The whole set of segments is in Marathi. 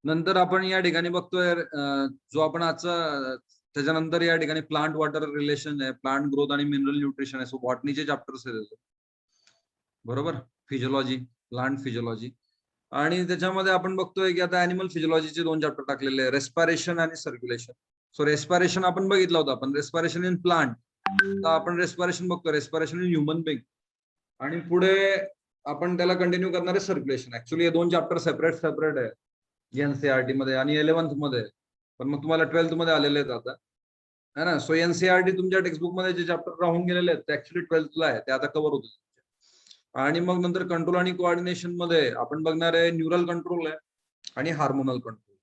नंतर आपण या ठिकाणी बघतोय जो आपण आजचा त्याच्यानंतर या ठिकाणी प्लांट वॉटर रिलेशन आहे, प्लांट ग्रोथ आणि मिनरल न्यूट्रिशन आहे. सो बॉटनीचे चॅप्टर्स आहेत बरोबर, फिजिओलॉजी, प्लांट फिजिओलॉजी. आणि त्याच्यामध्ये आपण बघतोय की आता अॅनिमल फिजिओलॉजीचे 2 चॅप्टर टाकलेले आहे, रेस्पिरेशन आणि सर्क्युलेशन. सो रेस्पिरेशन आपण बघितलं होतं, आपण रेस्पिरेशन इन प्लांट. आपण रेस्पिरेशन बघतो, रेस्पिरेशन इन ह्युमन बिंग. आणि पुढे आपण त्याला कंटिन्यू करणार आहे सर्क्युलेशन. ऍक्च्युली हे 2 चॅप्टर सेपरेट आहे एनसीआरटी मध्ये आणि 11th मध्ये, पण मग तुम्हाला 12th मध्ये आलेले आहेत आता, है ना. सो एनसीआरटी तुमच्या टेक्स्टबुक मध्ये जे चॅप्टर राहून गेलेले आहेत ते ऍक्च्युली 12th ला आहे, ते आता कव्हर होतील. आणि मग नंतर कंट्रोल आणि कोऑर्डिनेशन मध्ये आपण बघणार आहे न्यूरल कंट्रोल आहे आणि हार्मोनल कंट्रोल.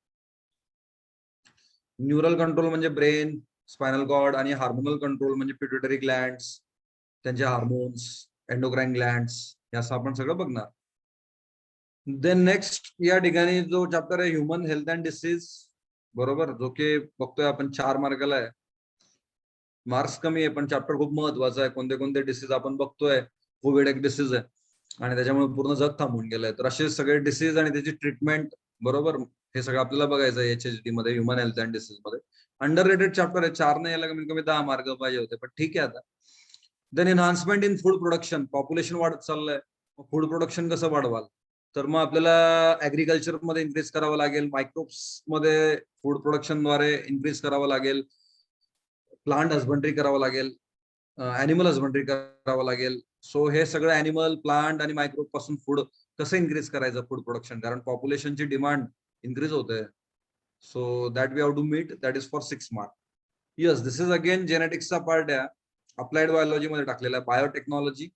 न्यूरल कंट्रोल म्हणजे ब्रेन, स्पायनल कॉर्ड, आणि हार्मोनल कंट्रोल म्हणजे पिट्युटरी ग्लँड्स, त्यांचे हार्मोन्स, एंडोक्राइन ग्लँड्स, हे असं आपण सगळं बघणार. देन नेक्स्ट या ठिकाणी जो चॅप्टर आहे ह्युमन हेल्थ अँड डिसीज, बरोबर, जो की बघतोय आपण 4 मार्काला आहे. मार्क्स कमी आहे पण चॅप्टर खूप महत्वाचा आहे. कोणते कोणते डिसीज आपण बघतोय, कोविड एक डिसीज आहे आणि त्याच्यामुळे पूर्ण जग थांबून गेलंय. तर असे सगळे डिसीज आणि त्याची ट्रीटमेंट, बरोबर, हे सगळं आपल्याला बघायचं आहे HHD मध्ये, ह्युमन हेल्थ अँड डिसीज मध्ये. अंडर रेटेड चॅप्टर आहे, 4 नाही याला कमीत कमी 10 मार्क पाहिजे होते, पण ठीक आहे आता. Then enhancement in food production, population वाढत चाललंय, फूड प्रोडक्शन कसं वाढवाल, तर मग आपल्याला ऍग्रिकल्चर मध्ये इन्क्रीज करावं लागेल, मायक्रोब्स मध्ये फूड प्रोडक्शनद्वारे इन्क्रीज करावं लागेल, प्लांट हजबंड्री करावं लागेल, ऍनिमल हजबंड्री करावं लागेल. सो हे सगळं ऍनिमल, प्लांट आणि मायक्रोब पासून फूड कसं इन्क्रीज करायचं, फूड प्रोडक्शन, कारण पॉप्युलेशनची डिमांड इन्क्रीज होते. So that we have to meet, that is for 6 mark. Yes, this is again जेनेटिक्सचा पार्ट आहे, अप्लाइड बायोलॉजी मध्ये टाकलेला आहे, बायोटेक्नॉलॉजी.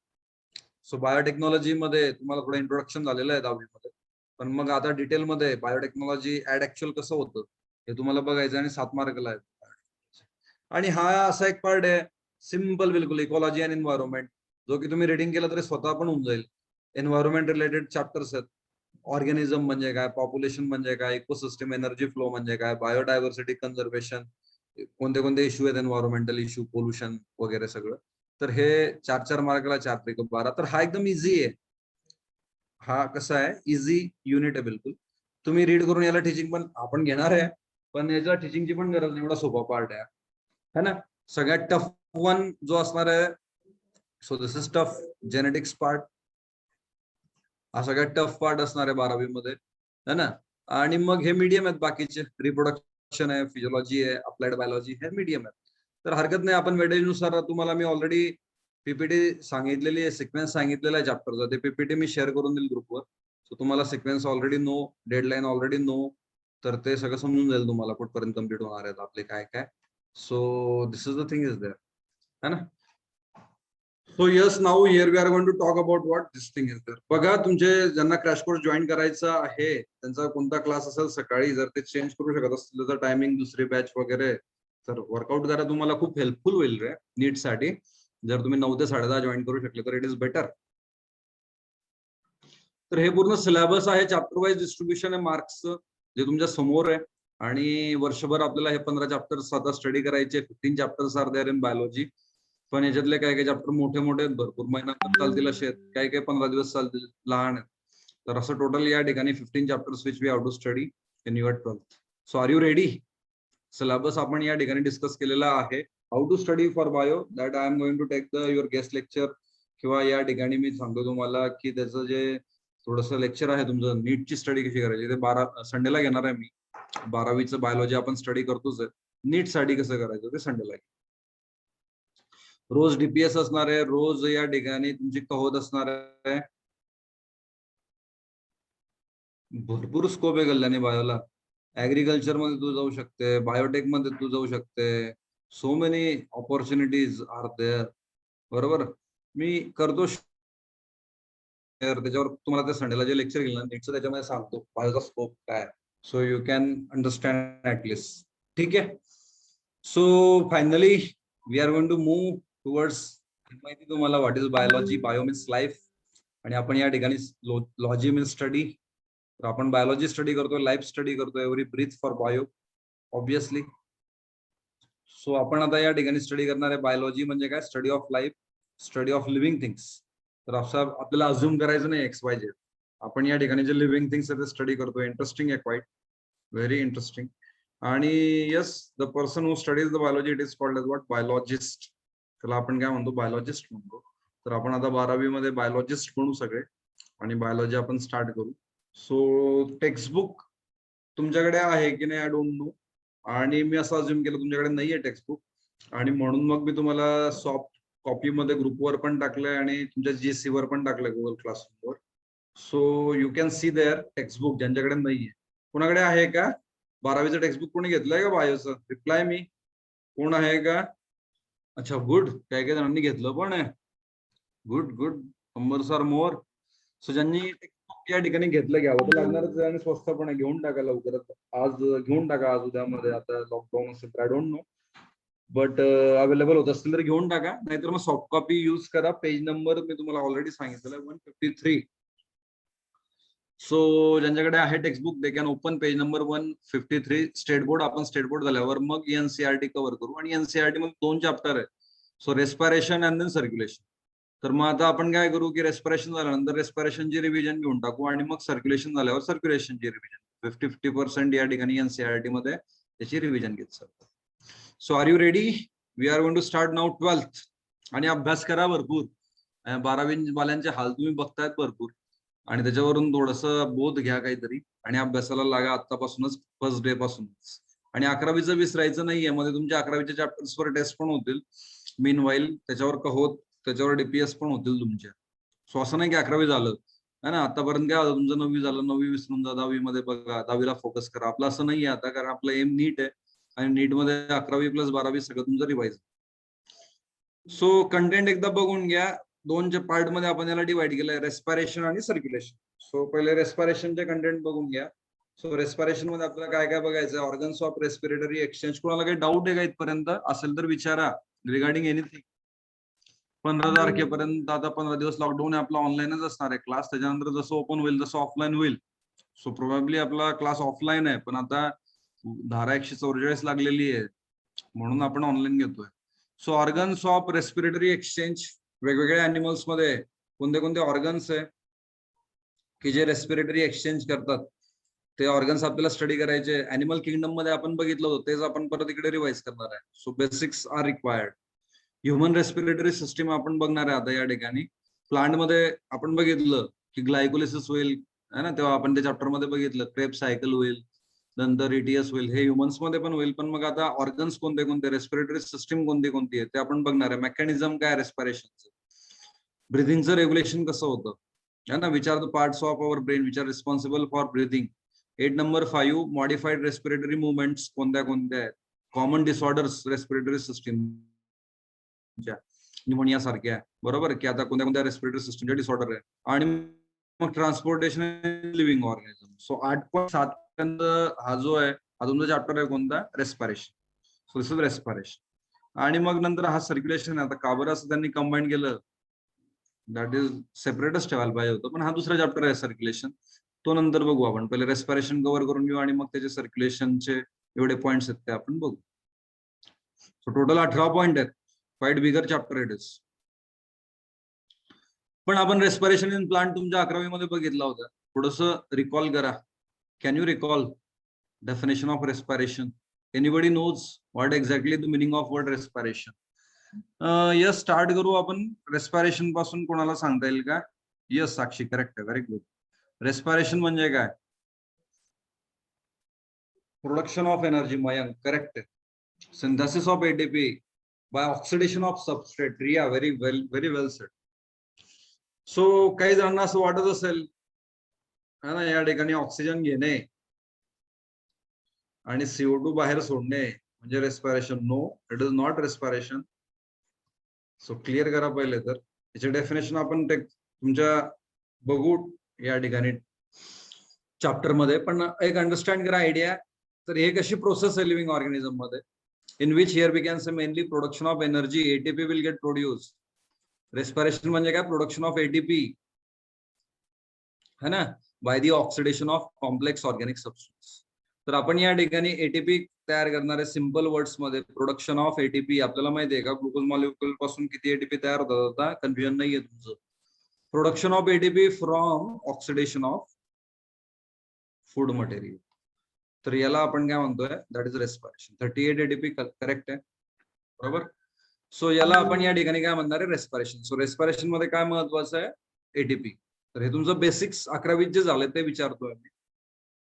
सो बायोटेक्नॉलॉजी मध्ये तुम्हाला थोडं इंट्रोडक्शन झालेलं आहे 10वी मध्ये, पण मग आता डिटेलमध्ये बायोटेक्नॉलॉजी ऍड ऍक्च्युअल कसं होतं हे तुम्हाला बघायचं आणि 7 मार्कला आहे. आणि हा असा एक पार्ट आहे सिम्पल बिलकुल, इकॉलॉजी अँड एन्व्हायरमेंट, जो की तुम्ही रिडिंग केलं तरी स्वतः पण होऊन जाईल. एन्व्हायरमेंट रिलेटेड चॅप्टर्स आहेत. ऑर्गॅनिझम म्हणजे काय, पॉप्युलेशन म्हणजे काय, इकोसिस्टम, एनर्जी फ्लो म्हणजे काय, बायोडायव्हर्सिटी कन्झर्वेशन, कोणते कोणते इश्यू आहेत, एन्व्हायरमेंटल इश्यू, पोल्युशन वगैरे सगळं. तर हे 4 मार्कला 4 त्रिक 12. तर हा एकदम इझी आहे. हा कसा आहे, इझी युनिट आहे बिलकुल. तुम्ही रीड करून याला टीचिंग पण आपण घेणार आहे, पण याच्या टीचिंगची पण गरज नाही, एवढा सोपा पार्ट आहे, है ना. सगळ्यात टफ वन जो असणार आहे, so this is tough genetics part. हा सगळ्यात टफ पार्ट असणार आहे 12वी मध्ये, है ना. आणि मग हे मीडियम आहेत बाकीचे, रिप्रोडक्शन आहे, फिजिओलॉजी आहे, अप्लाइड बायोलॉजी, हे मीडियम आहे. तर हरकत नाही, आपण वेटेजनुसार, तुम्हाला मी ऑलरेडी पीपीटी सांगितलेली आहे, सिक्वेन्स सांगितलेला आहे चॅप्टरचा, ते पीपीटी मी शेअर करून देईल ग्रुपवर. सो तुम्हाला sequence already know, deadline already know, तर ते सगळं समजून जाईल तुम्हाला कुठपर्यंत कम्प्लीट होणार आहेत आपले काय काय. So this is the thing is there, है ना. So yes, now here we are going to talk about what this thing is there. बघा, तुमचे ज्यांना क्रॅश कोर्स जॉईन करायचा आहे त्यांचा कोणता क्लास असेल सकाळी, जर ते चेंज करू शकत असतील तर टायमिंग, दुसरी बॅच वगैरे, तर वर्कआउट करा, तुम्हाला खूप हेल्पफुल होईल रे नीट साठी. जर तुम्ही 9 ते 10:30 जॉईन करू शकले तर इट इज बेटर. तर हे पूर्ण सिलेबस आहे, चॅप्टर वाईज डिस्ट्रीब्युशन आहे मार्क्सचं, जे तुमच्या समोर आहे. आणि वर्षभर आपल्याला हे 15 चॅप्टर्स आता स्टडी करायचे. 15 chapters are there in biology, पण याच्यातले काही काही चॅप्टर मोठे मोठे आहेत, भरपूर महिन्यात चालतील असे आहेत, काही काही 15 दिवस चालतील, लहान आहेत. तर असं टोटल या ठिकाणी 15 chapters which we have to study in your 12th. So are you ready? Syllabus आपण या ठिकाणी डिस्कस केलेला आहे. How to study for bio, that I am going to take the your guest lecture, किंवा या ठिकाणी मी सांगतो तुम्हाला की त्याचं जे थोडंसं लेक्चर आहे तुमचं, नीटची स्टडी कशी करायची, ते 12 संडेला घेणार आहे मी. 12वीचं बायोलॉजी आपण स्टडी करतोच आहे, नीट साठी कसं करायचं ते संडेला. रोज डीपीएस असणार आहे, रोज या ठिकाणी तुमची कहोत असणार आहे. भरपूर स्कोप आहे कल्याणी बायोला. ऍग्रिकल्चर मध्ये तू जाऊ शकते, बायोटेक मध्ये तू जाऊ शकते, so many opportunities are there, बरोबर. मी करतो त्याच्यावर तुम्हाला त्या संडेला जे लेक्चर घेईल ना नीटचं, त्याच्यामध्ये सांगतो बायोचा स्कोप काय, so you can understand at least. ठीक आहे. So finally we are going to move towards, माहिती तुम्हाला what is biology. Bio means life, आणि आपण या ठिकाणी लॉजी मीन्स स्टडी. तर आपण बायोलॉजी स्टडी करतोय, लाईफ स्टडी करतोय, every breath for bio obviously. So आपण आता या ठिकाणी स्टडी करणार आहे बायोलॉजी म्हणजे काय, study of life, study of living things. तर असं आपल्याला अझ्युम करायचं नाही XYZ, आपण या ठिकाणी जे लिव्हिंग थिंग्स आहेत ते स्टडी करतोय. इंटरेस्टिंग आहे क्वाईट. Very interesting. आणि yes, the person who studies the biology it is called as what, biologist. त्याला आपण काय म्हणतो, बायोलॉजिस्ट म्हणतो. तर आपण आता 12वी मध्ये बायोलॉजिस्ट बनू सगळे आणि बायोलॉजी आपण स्टार्ट करू. सो टेक्स्टबुक तुमच्याकडे आहे की नाही आय डोंट नो. आणि मी असं अज्युम केलं तुमच्याकडे नाहीये टेक्स्टबुक, आणि म्हणून मग मी तुम्हाला सॉफ्ट कॉपी मध्ये ग्रुपवर पण टाकलंय आणि तुमच्या GC वर पण टाकलंय, गुगल क्लासरूमवर. So you can see there textbook ज्यांच्याकडे नाहीये. कोणाकडे आहे का 12वीचं टेक्स्टबुक? कोणी घेतलंय का बायोचं? रिप्लाय मी. कोण आहे का? अच्छा, गुड. काही काही जणांनी घेतलं पण आहे. Good good. numbers are more. So ज्यांनी टेक्स्टबुक या ठिकाणी घेतलं, घ्यावं तर लागणारच आहे आणि स्वस्त पण आहे. घेऊन टाका लवकरच, आज घेऊन टाका, आज उद्यामध्ये. आता लॉकडाऊन असेल तर I don't know, but available होत असतील तर घेऊन टाका. नाहीतर मग सॉफ्ट कॉपी युज करा. पेज नंबर मी तुम्हाला ऑलरेडी सांगितलेला आहे, 153. सो ज्यांच्याकडे आहे textbook they can open page number 153. State board. आपण स्टेट बोर्ड झाल्यावर मग NCERT कव्हर करू. आणि NCERT मध्ये 2 चॅप्टर आहे. So respiration and then circulation. तर मग आता आपण काय करू की रेस्पिरेशन झाल्यानंतर रेस्पिरेशनची रिव्हिजन घेऊन टाकू आणि मग सर्क्युलेशन झाल्यावर सर्क्युलेशनची रिव्हिजन. 50% या ठिकाणी NCERT मध्ये त्याची रिव्हिजन घेत sir. So are you ready? We are going to start now 12th. आणि अभ्यास करा भरपूर. 12वी वाल्यांचे हाल तुम्ही बघतायत भरपूर, आणि त्याच्यावरून थोडस बोध घ्या काहीतरी आणि अभ्यासाला लागा आतापासूनच, फर्स्ट डे पासूनच. आणि 11वीचं विसरायचं नाहीये. मध्ये तुमच्या 11वीच्या चॅप्टर्सवर टेस्ट पण होतील मीन वाईल, त्याच्यावर कहोत, त्याच्यावर DPS पण होतील तुमच्या. सो असं नाही की 11वी झालं है ना, आतापर्यंत काय होतं तुमचं 9वी झालं, 9वी विसरून जा, 10वी मध्ये बघा, 10वीला फोकस करा. आपलं असं नाहीये आता, कारण आपलं एम नीट आहे आणि नीट मध्ये 11वी + 12वी सगळं तुमचं रिवाइज. सो कंटेंट एकदा बघून घ्या. 2 पार्ट मध्ये आपण याला डिवाइड केलंय, रेस्पिरेशन आणि सर्क्युलेशन. सो पहिले रेस्पिरेशनचे कंटेंट बघून घ्या. सो रेस्पिरेशन मध्ये आपल्याला काय काय बघायचं? Organs of respiratory exchange. कोणाला काही डाऊट आहे का इथपर्यंत? असेल तर विचारा रिगार्डिंग एनिथिंग. 15 तारखेपर्यंत, आता 15 दिवस लॉकडाऊन आहे आपला, ऑनलाईनच असणार आहे क्लास. त्याच्यानंतर जसं ओपन होईल तसं ऑफलाईन होईल. सो प्रोबॅबली आपला क्लास ऑफलाईन आहे, पण आता धारा 144 लागलेली आहे म्हणून आपण ऑनलाईन घेतोय. So organs of respiratory exchange. वेगवेगळ्या अॅनिमल्स मध्ये कोणते कोणते ऑर्गन्स आहे की जे रेस्पिरेटरी एक्सचेंज करतात, ते ऑर्गन्स आपल्याला स्टडी करायचे. अॅनिमल किंगडम मध्ये आपण बघितलं होतं, तेच आपण परत इकडे रिवाइज करणार आहे. So basics are required. Human respiratory system आपण बघणार आहे आता या ठिकाणी. प्लांट मध्ये आपण बघितलं की ग्लायकोलिसिस होईल है ना, तेव्हा आपण त्या चॅप्टर मध्ये बघितलं. क्रेब सायकल होईल, नंतर ETS होईल. हे ह्युमन्स मध्ये पण होईल. पण मग आता ऑर्गन्स कोणते कोणते, रेस्पिरेटरी सिस्टीम कोणती कोणती आहे ते आपण बघणार आहे. मेकॅनिझम काय रेस्पिरेशनचं, ब्रिथिंगचं रेग्युलेशन कसं होतं है ना. Which are the parts of our brain which are responsible for breathing. 8 number 5 modified respiratory movements कोणत्या कोणत्या आहेत. Common disorders respiratory system, pneumonia सारख्या, बरोबर की आता कोणत्या कोणत्या रेस्पिरेटरी सिस्टमचे डिसऑर्डर आहे. आणि मग ट्रान्सपोर्टेशन लिव्हिंग ऑर्गॅनिझम. सो 8.7 पर्यंत हा जो आहे हा तुमचा चॅप्टर आहे कोणता, respiration. So this is respiration. आणि मग नंतर हा सर्क्युलेशन आहे. आता का बरं असं त्यांनी कंबाईन केलं, दॅट इज सेपरेटच ठेवायला पाहिजे होतं, पण हा दुसरा चॅप्टर आहे सर्क्युलेशन, तो नंतर बघू आपण. पहिले रेस्पिरेशन कव्हर करून घेऊ आणि मग त्याचे सर्क्युलेशनचे एवढे पॉइंट्स आहेत ते आपण बघू. सो टोटल 18 पॉइंट आहेत. Quite bigger chapter it is. पण आपण रेस्पिरेशन इन प्लांट तुमच्या 11वी मध्ये बघितला होता. थोडस रिकॉल करा. Can you recall definition of respiration? Anybody knows what exactly the meaning of word respiration? Yes, start करू आपण रेस्पिरेशन पासून. कोणाला सांगता येईल का? यस साक्षी, करेक्ट आहे, व्हेरी गुड. रेस्पिरेशन म्हणजे काय? Production of energy. Mayank, correct आहे. Synthesis of ATP by oxidation of substrate. Riya, very well said. So काही जणांना असं वाटत असेल है ना, या ठिकाणी ऑक्सिजन घेणे आणि CO2 बाहेर सोडणे म्हणजे respiration. No, it is not respiration. So clear करा पहिले तर. याचे डेफिनेशन आपण तुमच्या बघू या ठिकाणी चॅप्टर मध्ये. पण एक अंडरस्टँड करा आयडिया. तर हे कशी प्रोसेस आहे लिव्हिंग ऑर्गॅनिझम मध्ये, in which here we can say mainly production of energy, ATP will get produce. Respiration म्हणजे काय? प्रोडक्शन ऑफ ATP है ना, by the oxidation of complex organic substance. तर आपण या ठिकाणी ATP तयार करणार आहे सिम्पल वर्ड्स मध्ये. प्रोडक्शन ऑफ ATP आपल्याला माहिती आहे का, ग्लुकोज मॉलिक्युल पासून किती ATP तयार होतात? आता कन्फ्युजन नाहीये तुमचं. Production of ATP from oxidation of food material. तर याला आपण काय म्हणतोय, that is respiration. 38 ATP correct आहे, बरोबर. सो याला आपण या ठिकाणी काय म्हणणार आहे, रेस्पिरेशन. सो रेस्पिरेशन मध्ये काय महत्वाचं आहे, एटीपी. तर हे तुमचं बेसिक्स 11वी जे झाले ते विचारतोय मी.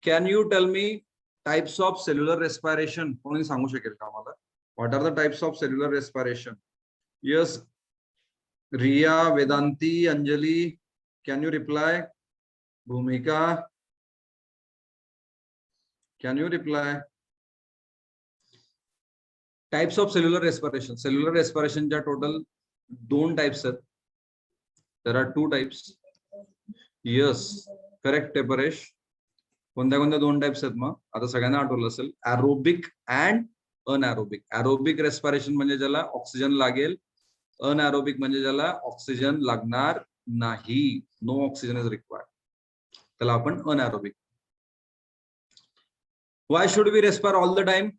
Can you tell me types of cellular respiration? कोणी सांगू शकेल का मला? What are the types of cellular respiration? Yes, Riya, Vedanti, Anjali, can you reply? Bhumika, can you reply? Types of cellular respiration. Cellular रेस्पिरेशनच्या टोटल 2 टाइप्स आहेत. There are 2 types. Yes, correct आहे परेश. कोणत्या कोणत्या 2 टाइप्स आहेत मग? आता सगळ्यांना आठवलं असेल, aerobic and anaerobic. Aerobic respiration म्हणजे ज्याला ऑक्सिजन लागेल, अनएरोबिक म्हणजे ज्याला ऑक्सिजन लागणार नाही, नो ऑक्सिजन इज रिक्वायर्ड, त्याला आपण anaerobic. Why should we respire all the time?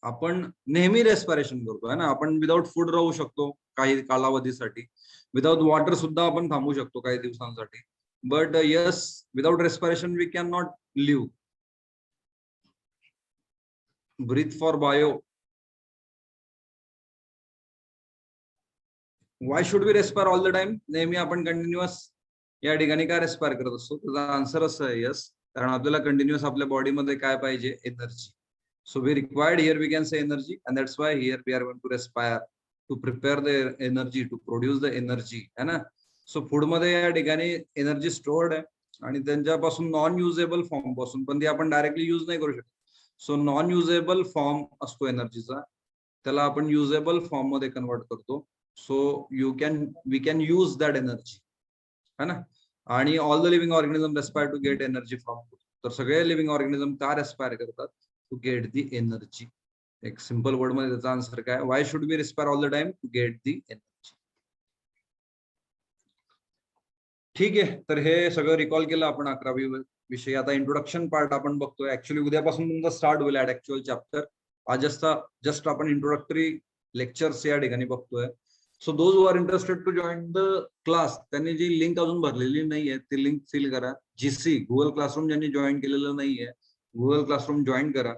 आपण नेहमी रेस्पिरेशन करतो है ना. आपण विदाउट फूड राहू शकतो काही कालावधीसाठी, विदाउट वॉटर सुद्धा आपण थांबू शकतो काही दिवसांसाठी. But yes, without respiration we can not live. Breath for bio. Why should we respire all the time? नेहमी आपण कंटिन्युअस या ठिकाणी काय रेस्पायर करत असतो? त्याचा आन्सर असं आहे यस, कारण आपल्याला कंटिन्युअस आपल्या बॉडीमध्ये काय पाहिजे, energy. So we required here, we can say energy, and that's why here we are going to respire to prepare the energy, to produce the energy, है ना. So food मध्ये या ठिकाणी एनर्जी स्टोर्ड आहे आणि त्यांच्यापासून नॉन युजेबल फॉर्म पासून, पण ती आपण डायरेक्टली युज नाही करू शकत. सो नॉन युजेबल फॉर्म असतो एनर्जीचा, त्याला आपण युजेबल फॉर्म मध्ये कन्वर्ट करतो. So we can use that energy, है ना. आणि all the living organism respire to get energy from food. तर सगळे लिव्हिंग ऑर्गॅनिझम का रेस्पायर करतात? To get the energy. एक सिंपल वर्ड मध्ये त्याचा आन्सर काय? Why should be respire all the time? To get the energy. ठीक आहे, तर हे सगळं रिकॉल केलं आपण 11वी विषयी. आता इंट्रोडक्शन पार्ट आपण बघतोय. ऍक्च्युअली उद्यापासून तुमचा स्टार्ट होईल ऍक्च्युअल चॅप्टर. आज जस्ट आपण इंट्रोडक्टरी लेक्चर्स या ठिकाणी बघतोय. So those who are interested to join the class, त्यांनी जी लिंक अजून भरलेली नाहीये ती लिंक फिल करा. जीसी गुगल क्लासरूम ज्यांनी जॉईन केलेलं नाहीये, गुगल क्लासरूम जॉईन करा.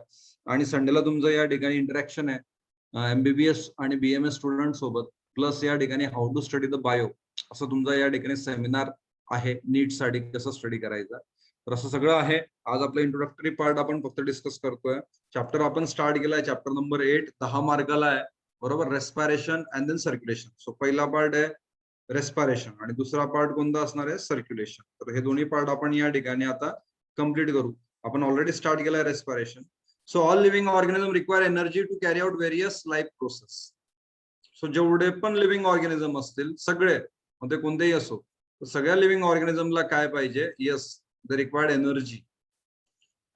आणि संडेला तुमचं या ठिकाणी इंटरॅक्शन आहे एमबीबीएस आणि बीएमएस स्टुडंट सोबत, प्लस या ठिकाणी how to study the bio असं तुमचा या ठिकाणी सेमिनार आहे, नीट साठी कसं स्टडी करायचं. तर असं सगळं आहे. आज आपलं इंट्रोडक्टरी पार्ट आपण फक्त डिस्कस करतोय. चॅप्टर आपण स्टार्ट केलाय, चॅप्टर नंबर 8, 10 मार्काला आहे, बरोबर. Respiration and then circulation. So पहिला पार्ट आहे रेस्पिरेशन आणि दुसरा पार्ट कोणता असणार आहे, सर्क्युलेशन. तर हे दोन्ही पार्ट आपण या ठिकाणी आता कम्प्लीट करू. आपण ऑलरेडी स्टार्ट केलाय respiration. So all living organism require energy to carry out various life process. So जेवढे पण लिव्हिंग ऑर्गॅनिझम असतील सगळे, ते कोणतेही असो, सगळ्या लिव्हिंग ऑर्गॅनिझमला काय पाहिजे, यस, द रिक्वायर्ड एनर्जी,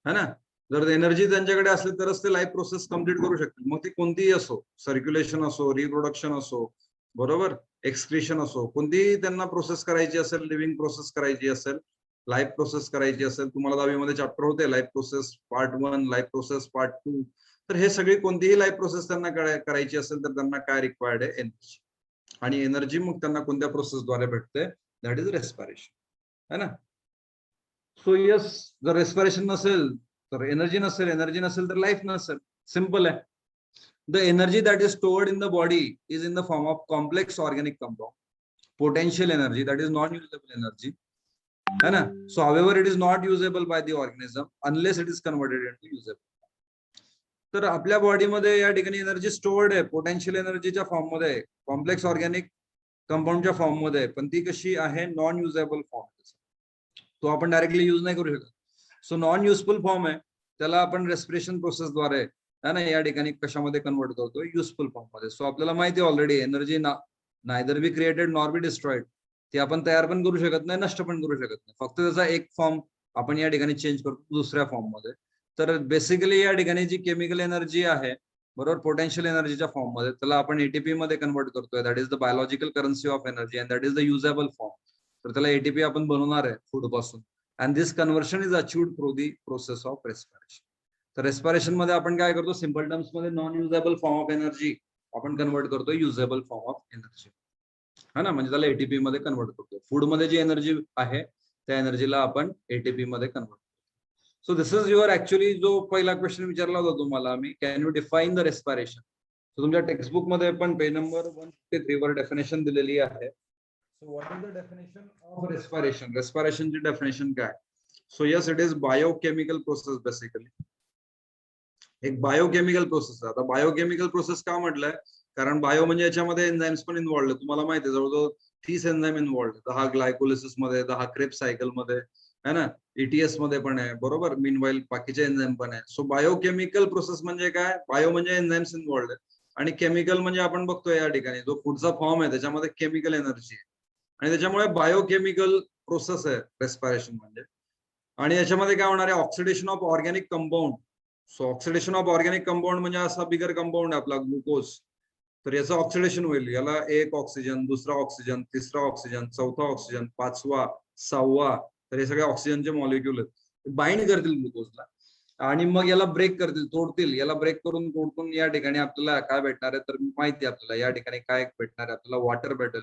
है ना. जर एनर्जी त्यांच्याकडे असली तरच ते लाईफ प्रोसेस कम्प्लीट करू शकतील. मग ती कोणतीही असो, सर्क्युलेशन असो, रिप्रोडक्शन असो, बरोबर, एक्सक्रीशन असो, कोणतीही त्यांना प्रोसेस करायची असेल, लिव्हिंग प्रोसेस करायची असेल, लाईफ प्रोसेस करायची असेल. तुम्हाला 10वी मध्ये चॅप्टर होते life process part 1, life process part 2. तर हे सगळी कोणतीही लाईफ प्रोसेस त्यांना करायची असेल तर त्यांना काय रिक्वायर्ड आहे, एनर्जी. आणि एनर्जी मग त्यांना कोणत्या प्रोसेसद्वारे भेटते, दॅट इज रेस्पिरेशन, है ना. सो यस, जर रेस्पिरेशन नसेल तर एनर्जी नसेल, एनर्जी नसेल तर लाईफ नसेल. सिंपल आहे. The energy that is stored in the body is in the form of complex organic compound. Potential energy, that is non usable energy, है ना. So however it is not usable by the organism unless it is converted into usable. तर आपल्या बॉडीमध्ये या ठिकाणी एनर्जी स्टोर्ड आहे पोटेन्शियल एनर्जीच्या फॉर्म मध्ये, कॉम्प्लेक्स ऑर्गॅनिक कंपाऊंडच्या फॉर्म मध्ये, पण ती कशी आहे, नॉन युजेबल फॉर्म. तो आपण डायरेक्टली युज नाही करू शकत. सो नॉन युजफुल फॉर्म आहे, त्याला आपण रेस्पिरेशन प्रोसेसद्वारे है ना या ठिकाणी कशामध्ये कन्वर्ट करतो, युजफुल फॉर्म मध्ये. सो आपल्याला माहिती आहे already, energy neither be created nor be destroyed. ती आपण तयार पण करू शकत नाही, नष्ट पण करू शकत नाही. फक्त त्याचा एक फॉर्म आपण या ठिकाणी चेंज करतो दुसऱ्या फॉर्म मध्ये. तर बेसिकली या ठिकाणी जी केमिकल एनर्जी आहे, बरोबर, पोटेन्शियल एनर्जीच्या फॉर्म मध्ये, त्याला आपण एटीपी मध्ये कन्वर्ट करतोय. That is the biological currency of energy and that is the usable form. तर त्याला एटीपी आपण बनवणार आहे फूड पासून. And this conversion is achieved through the process of respiration. तर रेस्पिरेशन मध्ये आपण काय करतो, सिंपल टर्म्स मध्ये non usable form of energy आपण कन्वर्ट करतो युजेबल फॉर्म ऑफ एनर्जी, है ना. म्हणजे त्याला एटीपी मध्ये कन्वर्ट करतो. फूड मध्ये जी एनर्जी आहे त्या एनर्जीला आपण एटीपी मध्ये कन्वर्ट करतो. So this is your actually जो पहिला क्वेश्चन विचारला होता तुम्हाला मी, can you define the respiration. तुमच्या टेक्स्टबुक मध्ये पण पेज नंबर 153 वर डेफिनेशन दिलेली आहे. So what is the definition of respiration. रेस्पिरेशनची डेफिनेशन काय. So yes, it is biochemical process. Basically एक बायोकेमिकल प्रोसेस आहे. आता बायोकेमिकल प्रोसेस का म्हटलंय, कारण बायो म्हणजे याच्यामध्ये एन्झाईम्स पण इन्व्हॉल्ड आहे. तुम्हाला माहिती आहे जवळजवळ 30 एन्झाईम इन्व्हॉल्ड. 10 ग्लायकोलिसिस मध्ये, 10 क्रेब्स सायकल मध्ये है ना, ETS मध्ये पण आहे बरोबर. मीनवाईल बाकीचे एन्झाईम पण आहे. सो बायोकेमिकल प्रोसेस म्हणजे काय, बायो म्हणजे एन्झाईम्स इन्व्हॉल्ड आहे आणि केमिकल म्हणजे आपण बघतोय या ठिकाणी जो फूडचा फॉर्म आहे त्याच्यामध्ये केमिकल एनर्जी आहे आणि त्याच्यामुळे बायोकेमिकल प्रोसेस आहे रेस्पिरेशन म्हणजे. आणि याच्यामध्ये काय होणार आहे, oxidation of organic compound. So oxidation of organic compound म्हणजे असा बिगर कंपाऊंड आहे आपला ग्लुकोज, तर याचं ऑक्सिडेशन होईल. याला एक ऑक्सिजन, दुसरा ऑक्सिजन, तिसरा ऑक्सिजन, चौथा ऑक्सिजन, पाचवा, सहावा, तर हे सगळे ऑक्सिजनचे मॉलिक्युल आहेत, बाइंड करतील ग्लुकोजला आणि मग याला ब्रेक करतील, तोडतील. याला ब्रेक करून तोडून या ठिकाणी आपल्याला काय भेटणार आहे, तर माहिती आहे आपल्याला या ठिकाणी काय भेटणार आहे. आपल्याला वॉटर भेटेल,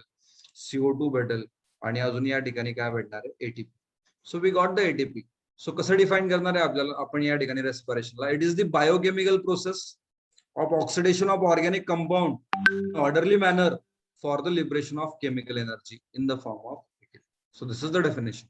CO2 भेटेल आणि अजून या ठिकाणी काय भेटणार आहे, ATP. So we got the ATP. So कसं डिफाईन करणार आहे आपल्याला आपण या ठिकाणी रेस्पिरेशनला. It is the biochemical process of oxidation of organic compound in orderly manner for the liberation of chemical energy in the form of liquid. So this is the definition.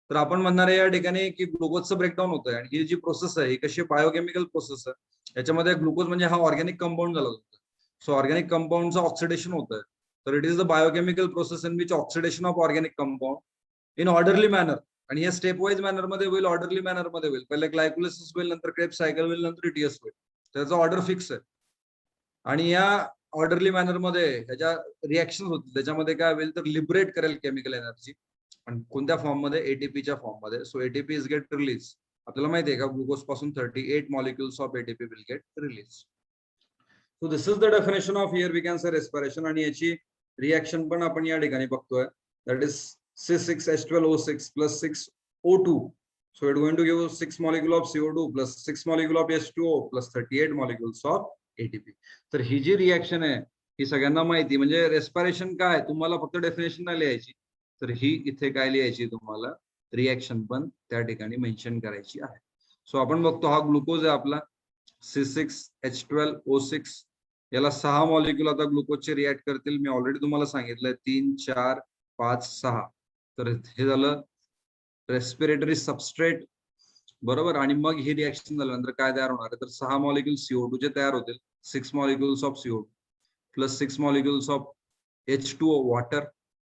तर आपण म्हणणार आहे या ठिकाणी की ग्लुकोजचं ब्रेकडाऊन होतंय आणि ही जी प्रोसेस आहे ही कशी बायोकेमिकल प्रोसेस आहे. याच्यामध्ये ग्लुकोज म्हणजे हा ऑर्गॅनिक कंपाऊंड झाला होता. सो ऑर्गॅनिक कंपाऊंडचं ऑक्सिडेशन होत आहे. तर it is the biochemical process in which oxidation of organic compound in orderly manner. आणि हे स्टेप वाईज मॅनर मध्ये होईल, ऑर्डरली मॅनर मध्ये होईल. पहिले ग्लायकोलिसिस होईल, नंतर क्रेब्स सायकल होईल, नंतर ETS होईल. त्याचा ऑर्डर फिक्स आहे आणि या ऑर्डरली मॅनर मध्ये ह्याच्या रिएक्शन होतील. त्याच्यामध्ये काय होईल तर लिबरेट करेल केमिकल एनर्जी. आणि कोणत्या फॉर्म मध्ये, ATPच्या फॉर्म मध्ये. So ATP is get release. आपल्याला माहिती आहे का ग्लुकोज पासून 38 molecules of ATP will get release. So this is the definition of here we can say respiration. आणि याची रिएक्शन पण आपण या ठिकाणी बघतोय. दॅट इज C6H12O6 plus 6O2. So it's going to give 6 molecule of CO2 plus 6 molecule of H2O plus 38 molecules of ATP. तर ही जी रिएक्शन आहे ही सगळ्यांना माहिती. म्हणजे रेस्पिरेशन काय, तुम्हाला फक्त डेफिनेशन नाही लिहायची, तर ही इथे काय लिहायची, तुम्हाला रिएक्शन पण त्या ठिकाणी मेन्शन करायची आहे. सो आपण बघतो हा ग्लुकोज आहे आपला C6H12O6. याला 6 मॉलिक्युल आता ग्लुकोजचे रिॲक्ट करतील. मी ऑलरेडी तुम्हाला सांगितलंय 3, 4, 5, 6. तर हे झालं रेस्पिरेटरी सबस्ट्रेट बरोबर. आणि मग ही रिएक्शन झाल्यानंतर काय तयार होणार आहे तर 6 मॉलिक्युल CO2 चे तयार होतील. 6 molecules of CO2 plus 6 molecules of H2O water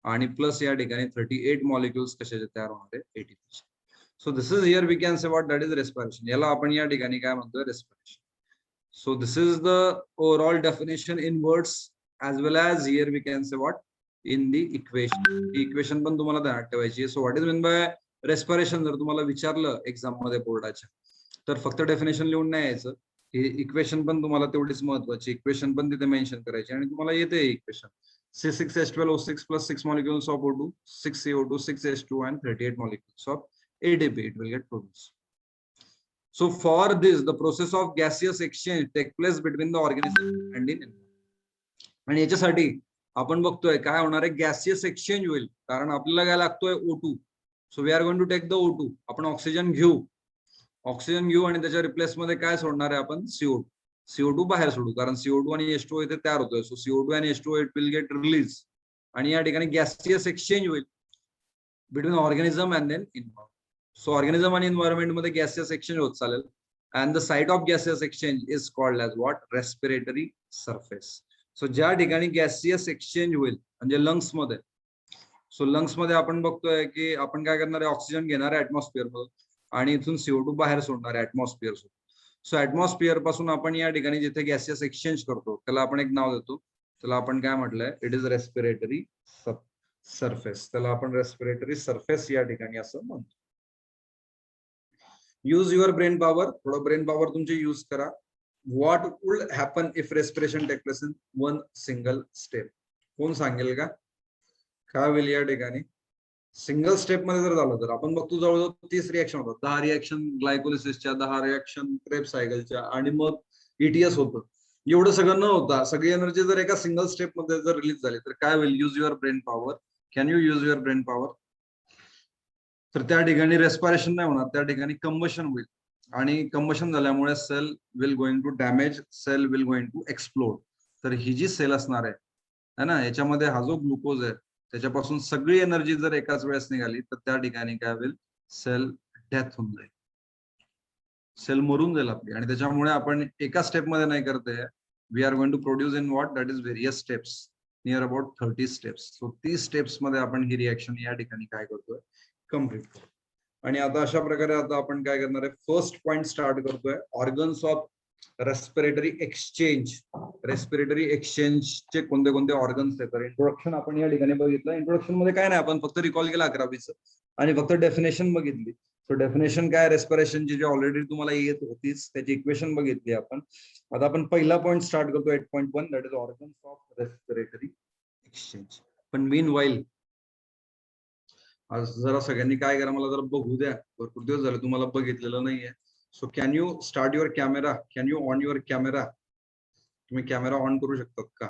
आणि प्लस या ठिकाणी 38 मॉलिक्युल्स कशाचे तयार होणार आहे, ATP. So this is here we can say what that is respiration. याला आपण या ठिकाणी काय म्हणतोय, respiration. So this is the overall definition in words as well as here we can say what in the equation. Equation पण तुम्हाला ध्यानात ठेवायची. So what is mean by respiration. जर तुम्हाला विचारलं एक्झाम मध्ये बोर्डाच्या, तर फक्त डेफिनेशन लिहून नाही यायचं. ही इक्वेशन पण तुम्हाला तेवढीच महत्वाची. इक्वेशन पण तिथे मेन्शन करायची आणि तुम्हाला येते equation. C6H12O6 plus 6 molecules of O2, 6 CO2, 6 H2 and 38 molecules of ATP it will get produced. So for this the process of gaseous exchange take place between the organism and in. आणि याच्यासाठी आपण बघतोय काय होणार आहे, गॅसियस एक्सचेंज होईल. कारण आपल्याला काय लागतोय, O2. So we are going to take the O2. आपण ऑक्सिजन घेऊ आणि त्याच्या रिप्लेस मध्ये काय सोडणार आहे आपण, CO2 बाहेर सोडू. कारण CO2 आणि H2O इथे तयार होतोय. सो CO2 आणि H2O it will get release आणि या ठिकाणी गॅसियस एक्सचेंज होईल between organism and then environment. So organism आणि इन्व्हायरमेंट मध्ये गॅसियस एक्सचेंज होत चालेल. And the site of gaseous exchange is called as what, respiratory surface. So ज्या ठिकाणी गॅसियस एक्सचेंज होईल म्हणजे लंग्स मध्ये. सो लंग्स मध्ये आपण बघतोय की आपण काय करणार आहे, ऑक्सिजन घेणार आहे ऍटमॉस्फिअर मधून आणि इथून CO2 बाहेर सोडणार आहे ऍटमॉस्फिअर. सो ऍटमॉस्फिअर पासून आपण या ठिकाणी जिथे गॅसियस एक्सचेंज करतो त्याला आपण एक नाव देतो. त्याला आपण काय म्हटलंय, इट इज रेस्पिरेटरी सरफेस. त्याला आपण रेस्पिरेटरी सरफेस या ठिकाणी असं म्हणतो. Use your brain power. थोडं ब्रेन पॉवर तुमची यूज करा. What would happen if respiration take place in one single step? कोण सांगेल का, काय होईल या ठिकाणी सिंगल स्टेप मध्ये जर झालं तर. आपण बघतो जवळजवळ 30 रिएक्शन होतात. 10 रिएक्शन ग्लायकोलिसिसच्या, 10 रिएक्शन क्रेब्स सायकलच्या आणि मग ETS होतं. एवढं सगळं न होता सगळी एनर्जी जर एका सिंगल स्टेप मध्ये जर रिलीज झाली तर काय होईल, use your brain power. Can you use your brain power. तर त्या ठिकाणी रेस्पिरेशन नाही होणार, त्या ठिकाणी कंबशन होईल. आणि कंबशन झाल्यामुळे cell will going to damage, cell will going to explode. तर ही जी सेल असणार आहे ना, याच्यामध्ये हा जो ग्लुकोज आहे त्याच्यापासून सगळी एनर्जी जर एकाच वेळेस निघाली तर त्या ठिकाणी काय होईल, सेल डेथ होऊन जाईल, सेल मरून जाईल आपली. आणि त्याच्यामुळे आपण एका स्टेप मध्ये नाही करते, we are going to produce in what, that is various steps, near about 30 steps. So 30 steps मध्ये आपण ही रिएक्शन या ठिकाणी काय करतोय, कम्प्लीट करतो. आणि आता अशा प्रकारे आता आपण काय करणार आहे, फर्स्ट पॉइंट स्टार्ट करतोय, organs of respiratory exchange. Respiratory एक्सचेंजचे कोणते कोणते ऑर्गन्स आहेत, तर इंट्रोडक्शन आपण या ठिकाणी बघितलं. इंट्रोडक्शन मध्ये काय नाही, आपण फक्त रिकॉल केलं 11वीचं आणि फक्त डेफिनेशन बघितली. सो डेफिनेशन काय, रेस्पिरेशनची जी ऑलरेडी तुम्हाला येत होतीच, त्याची इक्वेशन बघितली आपण. आता आपण पहिला पॉइंट स्टार्ट करतो 8.1, that is organs of respiratory exchange. पण मीन वाईल आज जरा सगळ्यांनी काय करा, मला जरा बघू द्या, भरपूर दिवस झाले तुम्हाला बघितलेलं नाहीये. So can you start your camera, can you on your camera, तुम्ही कॅमेरा ऑन करू शकतात का?